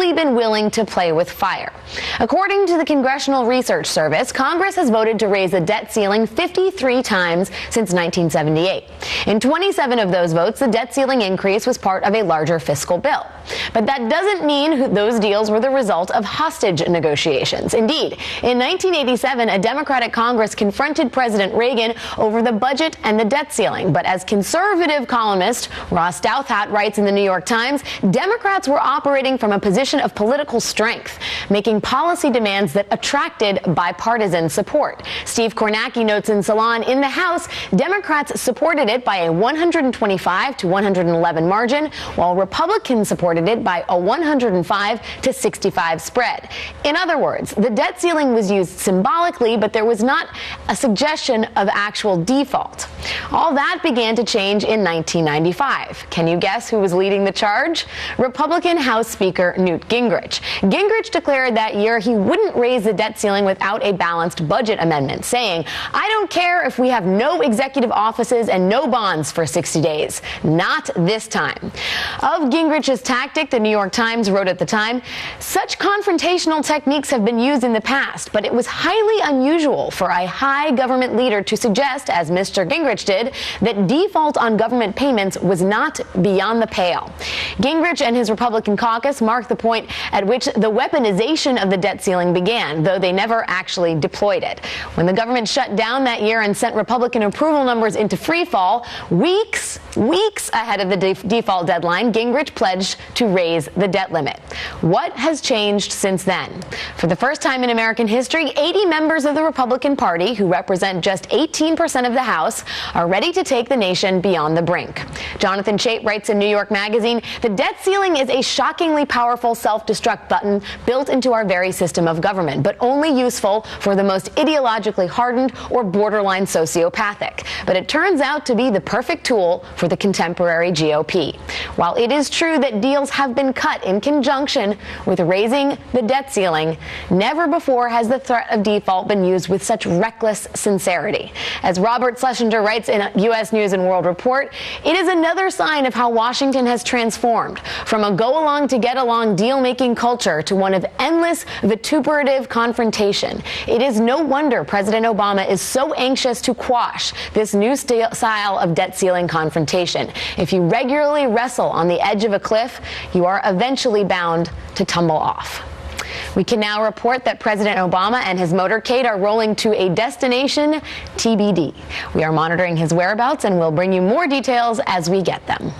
really been willing to play with fire. According to the Congressional Research Service, Congress has voted to raise the debt ceiling 53 times since 1978. In 27 of those votes, the debt ceiling increase was part of a larger fiscal bill. But that doesn't mean those deals were the result of hostage negotiations. Indeed, in 1987, a Democratic Congress confronted President Reagan over the budget and the debt ceiling. But as conservative columnist Ross Douthat writes in the New York Times, Democrats were operating from a position of political strength, making policy demands that attracted bipartisan support. Steve Kornacki notes in Salon, in the House, Democrats supported it by a 125 to 111 margin, while Republicans supported it by a 105 to 65 spread. In other words, the debt ceiling was used symbolically, but there was not a suggestion of actual default. All that began to change in 1995. Can you guess who was leading the charge? Republican House Speaker Newt Gingrich. Gingrich declared that year he wouldn't raise the debt ceiling without a balanced budget amendment, saying, "I don't care if we have no executive offices and no bonds for 60 days. Not this time." Of Gingrich's tactic, the New York Times wrote at the time, "Such confrontational techniques have been used in the past, but it was highly unusual for a high government leader to suggest, as Mr. Gingrich did, that default on government payments was not beyond the pale." Gingrich and his Republican caucus marked the point at which the weaponization of the debt ceiling began, though they never actually deployed it. When the government shut down that year and sent Republican approval numbers into freefall, weeks ahead of the default deadline, Gingrich pledged to raise the debt limit. What has changed since then? For the first time in American history, 80 members of the Republican Party, who represent just 18% of the House, are ready to take the nation beyond the brink. Jonathan Chait writes in New York Magazine, "The debt ceiling is a shockingly powerful self-destruct button built into our very system of government, but only useful for the most ideologically hardened or borderline sociopathic. But it turns out to be the perfect tool for the contemporary GOP." While it is true that deals have been cut in conjunction with raising the debt ceiling, never before has the threat of default been used with such reckless sincerity. As Robert Schlesinger writes in U.S. News and World Report, it is another sign of how Washington has transformed from a go-along-to-get-along deal-making culture to one of endless vituperative confrontation. It is no wonder President Obama is so anxious to quash this new style of debt ceiling confrontation. If you regularly wrestle on the edge of a cliff, you are eventually bound to tumble off. We can now report that President Obama and his motorcade are rolling to a destination TBD. We are monitoring his whereabouts and will bring you more details as we get them.